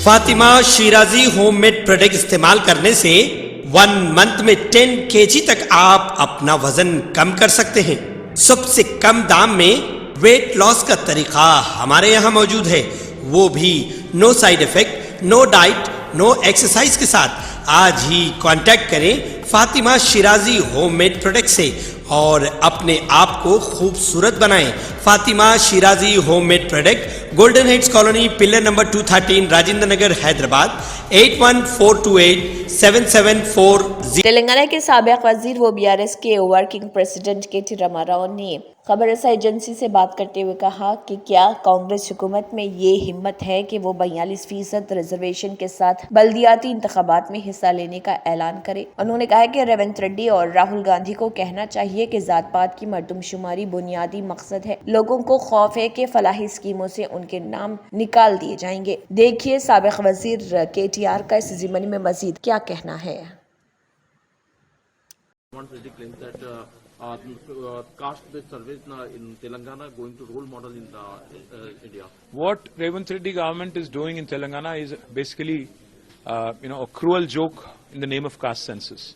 Fatima Shirazi homemade product استعمال کرنے سے 1 منتھ میں 10 kg تک آپ اپنا وزن کم کر سکتے ہیں۔ سب سے کم دام میں ویٹ لاس کا طریقہ ہمارے یہاں موجود ہے، وہ بھی no side effect, no diet, no exercise کے ساتھ۔ آج ہی کانٹیکٹ کریں Fatima Shirazi homemade product سے اور اپنے آپ کو خوبصورت بنائیں۔ Fatima Shirazi homemade product, golden heights colony, pillar number 213، Rajendra Nagar, Hyderabad, 81428774 Telangana کے سابق وزیر و BRS کے working president KT Rama Rao نے خبر رساں ایجنسی سے بات کرتے ہوئے کہا کہ کیا کانگریس حکومت میں یہ ہمت ہے کہ وہ 42% ریزرویشن کے ساتھ بلدیاتی انتخابات میں حصہ لینے کا اعلان کرے۔ انہوں نے کہا کہ ریونت ریڈی اور راہل گاندھی کو کہنا چاہیے کہ ذات پات کی مردم شماری بنیادی مقصد ہے۔ لوگوں کو خوف ہے کہ فلاحی اسکیموں سے ان کے نام نکال دیے جائیں گے۔ دیکھیے سابق وزیر KTR کا اس ضمن میں مزید کیا کہنا ہے۔ claims that caste-based surveys in Telangana going to role model in India. What Revanth Reddy government is doing in Telangana is basically, a cruel joke in the name of caste census.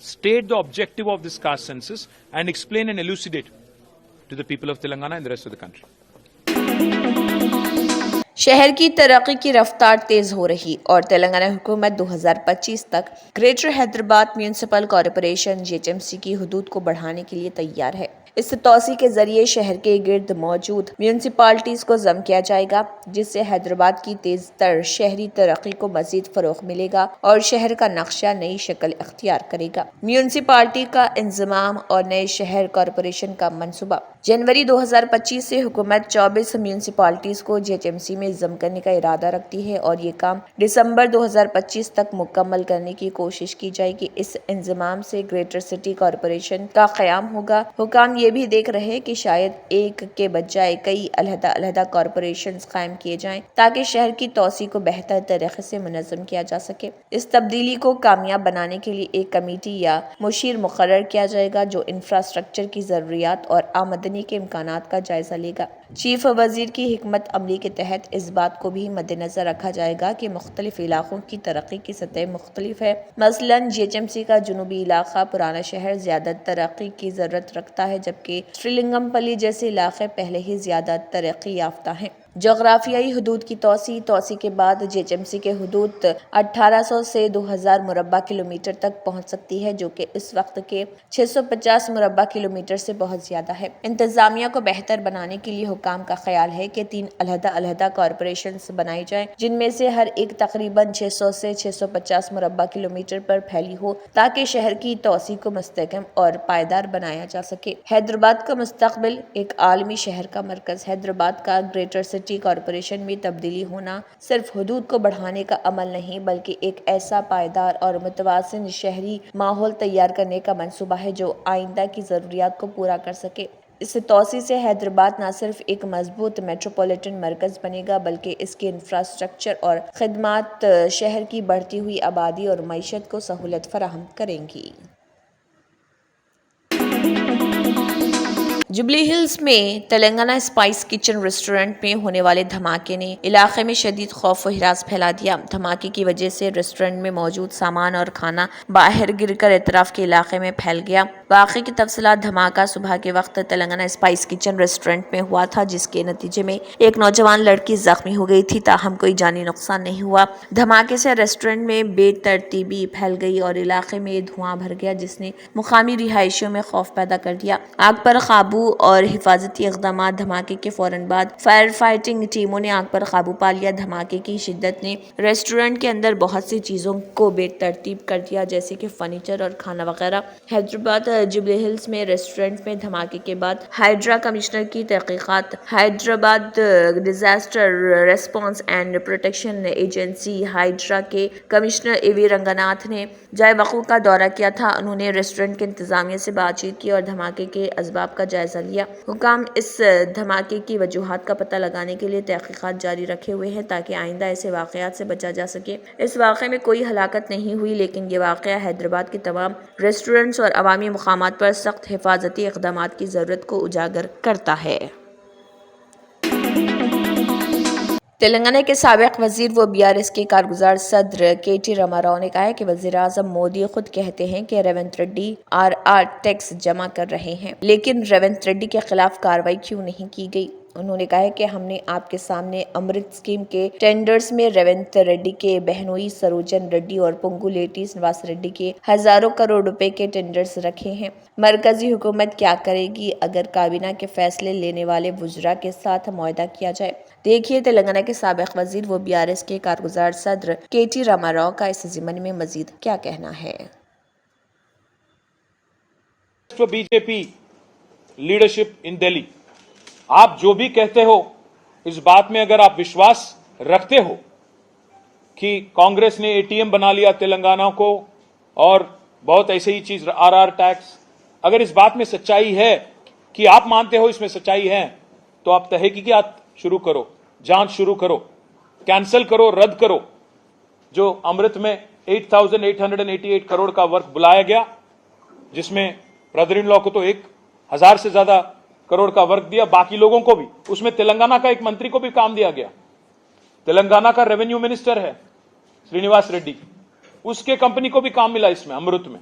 state the objective of this caste census and explain and elucidate to the people of Telangana and the rest of the country. شہر کی ترقی کی رفتار تیز ہو رہی اور تلنگانہ حکومت 2025 تک greater Hyderabad municipal corporation GHMC کی حدود کو بڑھانے کے لیے تیار ہے۔ اس توسیع کے ذریعے شہر کے گرد موجود میونسپالٹیز کو ضم کیا جائے گا، جس سے حیدرآباد کی تیز تر شہری ترقی کو مزید فروغ ملے گا اور شہر کا نقشہ نئی شکل اختیار کرے گا۔ میونسپالٹی کا انضمام اور نئے شہر کارپوریشن کا منصوبہ۔ جنوری 2025 سے حکومت 24 میونسپالٹیز کو GHMC میں ضم کرنے کا ارادہ رکھتی ہے اور یہ کام دسمبر 2025 تک مکمل کرنے کی کوشش کی جائے گی۔ اس انضمام سے گریٹر سٹی کارپوریشن کا قیام ہوگا۔ حکام یہ بھی دیکھ رہے ہیں کہ شاید ایک کے بجائے کئی علیحدہ کارپوریشنز قائم کیے جائیں تاکہ شہر کی توسیع کو بہتر طریقے سے منظم کیا جا سکے۔ اس تبدیلی کو کامیاب بنانے کے لیے ایک کمیٹی یا مشیر مقرر کیا جائے گا جو انفراسٹرکچر کی ضروریات اور آمدنی کے امکانات کا جائزہ لے گا۔ چیف وزیر کی حکمت عملی کے تحت اس بات کو بھی مد نظر رکھا جائے گا کہ مختلف علاقوں کی ترقی کی سطح مختلف ہے۔ مثلاً GHMC کا جنوبی علاقہ پرانا شہر زیادہ ترقی کی ضرورت رکھتا ہے، جبکہ سریلنگم پلی جیسے علاقے پہلے ہی زیادہ ترقی یافتہ ہیں۔ جغرافیائی حدود کی توسیع کے بعد GHMC کے حدود 1800 سے 2000 مربع کلومیٹر تک پہنچ سکتی ہے، جو کہ اس وقت کے 650 مربع کلومیٹر سے بہت زیادہ ہے۔ انتظامیہ کو بہتر بنانے کے لیے حکام کا خیال ہے کہ 3 علیحدہ کارپوریشنز بنائی جائیں، جن میں سے ہر ایک تقریباً 600 سے 650 مربع کلومیٹر پر پھیلی ہو تاکہ شہر کی توسیع کو مستحکم اور پائیدار بنایا جا سکے۔ حیدرآباد کا مستقبل ایک عالمی شہر کا مرکز۔ حیدرآباد کا گریٹر سٹی کارپوریشن میں تبدیلی ہونا صرف حدود کو بڑھانے کا عمل نہیں بلکہ ایک ایسا پائیدار اور متوازن شہری ماحول تیار کرنے کا منصوبہ ہے جو آئندہ کی ضروریات کو پورا کر سکے۔ اس توسیع سے حیدرآباد نہ صرف ایک مضبوط میٹروپولیٹن مرکز بنے گا بلکہ اس کے انفراسٹرکچر اور خدمات شہر کی بڑھتی ہوئی آبادی اور معیشت کو سہولت فراہم کریں گی۔ جبلی ہلز میں تلنگانہ اسپائس کچن ریسٹورنٹ میں ہونے والے دھماکے نے علاقے میں شدید خوف و ہراس پھیلا دیا۔ دھماکے کی وجہ سے ریسٹورنٹ میں موجود سامان اور کھانا باہر گر کر اطراف کے علاقے میں پھیل گیا۔ واقعے کی تفصیلات: دھماکہ صبح کے وقت تلنگانہ اسپائس کچن ریسٹورنٹ میں ہوا تھا، جس کے نتیجے میں ایک نوجوان لڑکی زخمی ہو گئی تھی، تاہم کوئی جانی نقصان نہیں ہوا۔ دھماکے سے ریسٹورنٹ میں بے ترتیبی پھیل گئی اور علاقے میں دھواں بھر گیا، جس نے مقامی رہائشیوں میں خوف پیدا کر دیا۔ آگ پر قابو اور حفاظتی اقدامات: دھماکے کے فوراً بعد فائر فائٹنگ ٹیموں نے آگ پر قابو پا لیا۔ دھماکے کی شدت نے ریسٹورنٹ کے اندر بہت سی چیزوں کو بے ترتیب کر دیا، جیسے کہ فرنیچر اور کھانا وغیرہ۔ حیدرآباد جوبلی ہلز میں ریسٹورنٹ میں دھماکے کے بعد ہائیڈرا کمشنر کی تحقیقات۔ Hyderabad disaster response and protection agency Hydraa کے کمشنر اے وی رنگناتھ نے جائے وقوع کا دورہ کیا تھا۔ انہوں نے ریسٹورنٹ کے انتظامیہ سے بات چیت کی اور دھماکے کے اسباب کا جائزہ لیا۔ حکام اس دھماکے کی وجوہات کا پتہ لگانے کے لیے تحقیقات جاری رکھے ہوئے ہیں تاکہ آئندہ ایسے واقعات سے بچا جا سکے۔ اس واقعے میں کوئی ہلاکت نہیں ہوئی، لیکن یہ واقعہ حیدرآباد کے تمام ریسٹورنٹس اور عوامی مقامات پر سخت حفاظتی اقدامات کی ضرورت کو اجاگر کرتا ہے۔ تلنگانہ کے سابق وزیر و BRS کے کارگزار صدر KT راما راؤ نے کہا ہے کہ وزیر اعظم مودی خود کہتے ہیں کہ ریونت ریڈی RR ٹیکس جمع کر رہے ہیں، لیکن ریونت ریڈی کے خلاف کارروائی کیوں نہیں کی گئی؟ انہوں نے کہا ہے کہ ہم نے آپ کے سامنے امرت اسکیم کے ٹینڈرز میں ریونت ریڈی کے بہنوئی سروجن ریڈی اور پنگولیٹی نواس ریڈی کے ہزاروں کروڑ روپے کے ٹینڈرز رکھے ہیں۔ مرکزی حکومت کیا کرے گی اگر کابینہ کے فیصلے لینے والے وزراء کے ساتھ معاہدہ کیا جائے؟ دیکھیے تلنگانہ کے سابق وزیر و BRS کے کارگزار صدر KT راما راؤ کا اس ضمن میں مزید کیا کہنا ہے؟ BJP leadership in Delhi, آپ جو بھی کہتے ہو اس بات میں اگر آپ وشواس رکھتے ہو کہ کانگریس نے ATM بنا لیا تلنگانہ کو اور بہت ایسے ہی چیز RR ٹیکس، اگر اس بات میں سچائی ہے کہ آپ مانتے ہو اس میں سچائی ہے تو آپ تحقیقات شروع کرو، جانچ شروع کرو، کینسل کرو، رد کرو جو امرت میں 8,888 کروڑ کا ورک بلایا گیا، جس میں بردر ان لا کو تو 1,000 سے زیادہ کروڑ کا ورک دیا، باقی لوگوں کو بھی، اس میں تلنگانہ کا ایک منتری کو بھی کام دیا گیا، تلنگانہ کا ریونیو منسٹر ہے سرینواس ریڈی، اس کے کمپنی کو بھی کام ملا اس میں امرت میں۔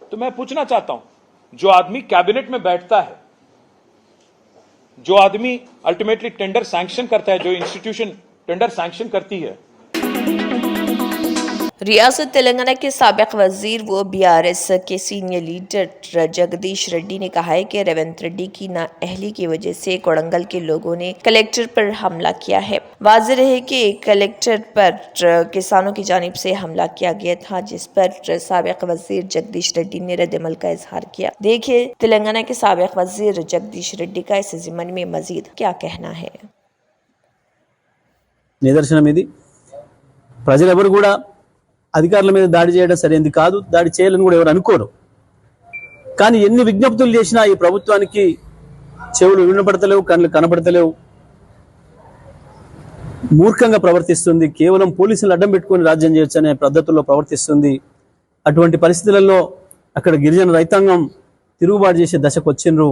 تو میں پوچھنا چاہتا ہوں، جو آدمی کیبنٹ میں بیٹھتا ہے، جو آدمی الٹیمیٹلی ٹینڈر سینکشن کرتا ہے، جو انسٹیٹیوشن ٹینڈر سینکشن کرتی ہے، ریاست تلنگانہ کے سابق وزیر و BRS کے سینئر لیڈر جگدیش ریڈی نے کہا ہے کہ ریونت ریڈی کی نااہلی کی وجہ سے کوڑنگل کے لوگوں نے کلکٹر پر حملہ کیا ہے۔ واضح رہے کہ کلکٹر پر کسانوں کی جانب سے حملہ کیا گیا تھا، جس پر سابق وزیر جگدیش ریڈی نے رد عمل کا اظہار کیا۔ دیکھیے تلنگانہ کے سابق وزیر جگدیش ریڈی کا اس ضمن میں مزید کیا کہنا ہے۔ నిదర్శనం ఇది ప్రజలెవరు కూడా అధికారుల మీద దాడి చేయడం సరైనది కాదు, దాడి చేయాలని కూడా ఎవరు అనుకోరు. కానీ ఎన్ని విజ్ఞప్తులు చేసినా ఈ ప్రభుత్వానికి చెవులు వినపడతలేవు, కళ్ళు కనపడతలేవు, మూర్ఖంగా ప్రవర్తిస్తుంది, కేవలం పోలీసులు అడ్డం పెట్టుకుని రాజ్యం చేయొచ్చనే పద్ధతుల్లో ప్రవర్తిస్తుంది. అటువంటి పరిస్థితులలో అక్కడ గిరిజన రైతాంగం తిరుగుబాటు చేసే దశకు వచ్చిండ్రు.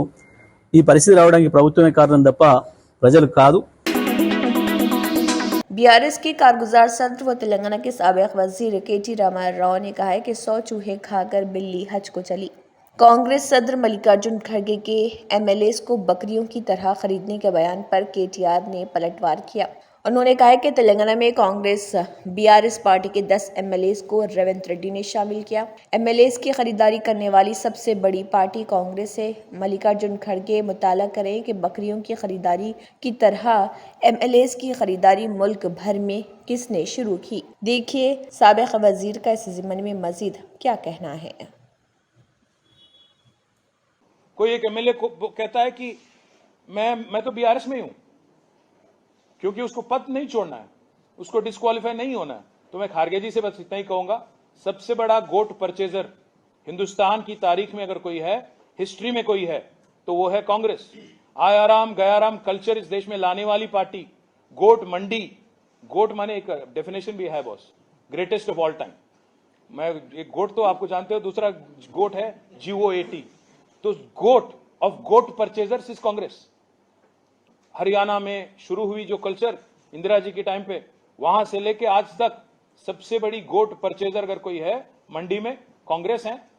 ఈ పరిస్థితి రావడానికి ప్రభుత్వమే కారణం తప్ప ప్రజలు కాదు. BRS کے کارگزار صدر و تلنگانہ کے سابق وزیر KT راما راؤ نے کہا ہے کہ 100 چوہے کھا کر بلی حج کو چلی۔ کانگریس صدر ملکارجن کھڑگے کے MLAs کو بکریوں کی طرح خریدنے کے بیان پر KTR نے پلٹوار کیا۔ انہوں نے کہا کہ تلنگانہ میں کانگریس BRS پارٹی کے 10 MLAs کو ریونت ریڈی نے شامل کیا۔ MLAs کی خریداری کرنے والی سب سے بڑی پارٹی کانگریس ہے۔ ملکارجن کھڑگے مطالعہ کریں کہ بکریوں کی خریداری کی طرح MLAs کی خریداری ملک بھر میں کس نے شروع کی۔ دیکھیے سابق وزیر کا اس ضمن میں مزید کیا کہنا ہے۔ کوئی ایک MLA کو کہتا ہے کہ میں تو BRS میں ہی ہوں کیونکہ اس کو پد نہیں چھوڑنا ہے، اس کو ڈسکوالیفائی نہیں ہونا ہے، تو میں کھارگے جی سے بس اتنا ہی کہوں گا، سب سے بڑا گوٹ پرچیزر ہندوستان کی تاریخ میں اگر کوئی ہے، ہسٹری میں کوئی ہے تو وہ ہے کانگریس۔ آیا رام گیا رام کلچر اس دیش میں لانے والی پارٹی، گوٹ منڈی، گوٹ مانے ایک ڈیفینیشن بھی ہے باس، گریٹسٹ آف آل ٹائم۔ میں ایک گوٹ تو آپ کو جانتے ہو، دوسرا گوٹ ہے GOAT، تو گوٹ آف گوٹ پرچیزرز از کانگریس۔ ہریانہ میں شروع ہوئی جو کلچر اندرا جی کے ٹائم پہ، وہاں سے لے کے آج تک سب سے بڑی گوٹ پرچیزر اگر کوئی ہے منڈی میں کانگریس ہے،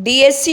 DSC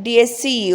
DSC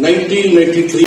1993।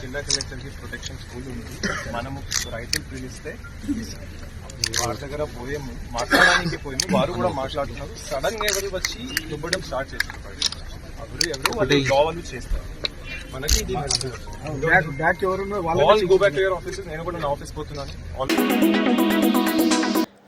జిల్లా కలెక్టర్ కి ప్రొటెక్షన్ స్కూల్ ఉంది, మనము రైతులు పిలిస్తే వారి దగ్గర పోయాము, మాట్లాడడానికి పోయాము, వారు కూడా మాట్లాడుతున్నారు. సడన్ గా ఎవరు వచ్చి దుబ్బడం స్టార్ట్ చేస్తున్నారు. ఎవరు వాళ్ళు వాళ్ళు చేస్తారు. మనకి ఇది బ్యాక్ ఎవరు all go back to your office. నేను కూడా నా ఆఫీస్ పోతున్నాను.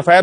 FIR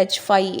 H5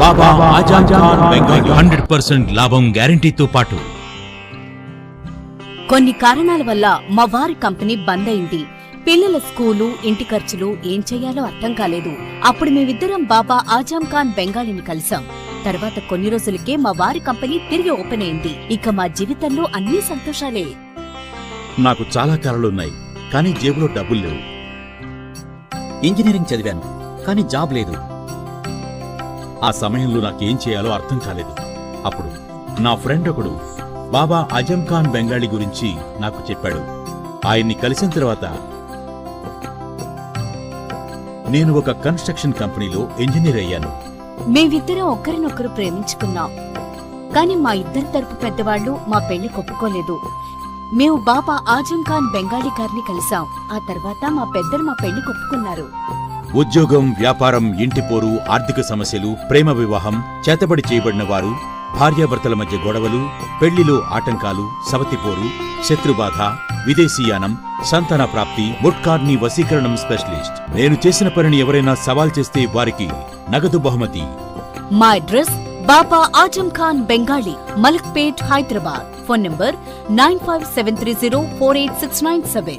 బాబా ఆజమ్ ఖాన్ బెంగాలీ 100% లాభం గ్యారెంటీతో పాటు కొన్ని కారణాల వల్ల మా వారి కంపెనీ బంద్ అయింది. పిల్లల స్కూలు, ఇంటి ఖర్చులు ఏం చెయ్యాలో అర్థం కాలేదు. అప్పుడు మేమిద్దరం బాబా ఆజమ్ ఖాన్ బెంగాలీని కలిసాం. తర్వాత కొన్ని రోజులకే మా వారి కంపెనీ తిరిగి ఓపెన్ అయింది. ఇక మా జీవితంలో అన్ని సంతోషాలే. నాకు చాలా కలలున్నాయి, కానీ జేబులో డబ్బులు లేవు. ఇంజనీరింగ్ చదివాను, కానీ జాబ్ లేదు. ఆ సమయంలో నాకేం చేయాలో అర్థం కాలేదు. అప్పుడు నా ఫ్రెండ్ ఒకడు బాబా ఆజమ్ ఖాన్ బెంగాలీ గురించి నాకు చెప్పాడు. ఆయన్ని కలిసిన తర్వాత నేను ఒక కన్స్ట్రక్షన్ కంపెనీలో ఇంజనీర్ అయ్యాను. మేమిద్దరం ఒకరినొకరు ప్రేమించుకున్నాం, కానీ మా ఇద్దరి తరపు పెద్దవాళ్లు మా పెళ్లి ఒప్పుకోలేదు. మేము బాబా ఆజమ్ ఖాన్ బెంగాలీ గారిని కలిసాం. ఆ తర్వాత మా పెద్దలు మా పెళ్లి ఒప్పుకున్నారు. ఉద్యోగం, వ్యాపారం, ఇంటి పోరు, ఆర్థిక సమస్యలు, ప్రేమ వివాహం, చేతబడి చేయబడిన వారు, భార్యాభర్తల మధ్య గొడవలు, పెళ్లిలో ఆటంకాలు, సవతిపోరు, శత్రుబాధ, విదేశీయానం, సంతాన ప్రాప్తి, ముట్కార్ని వశీకరణం స్పెషలిస్ట్. నేను చేసిన పనిని ఎవరైనా సవాల్ చేస్తే వారికి నగదు బహుమతి. మా address Baba Azam Khan Bengali, Malakpet, Hyderabad. Phone number 9573048697.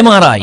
MRI,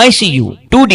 ICU, 2D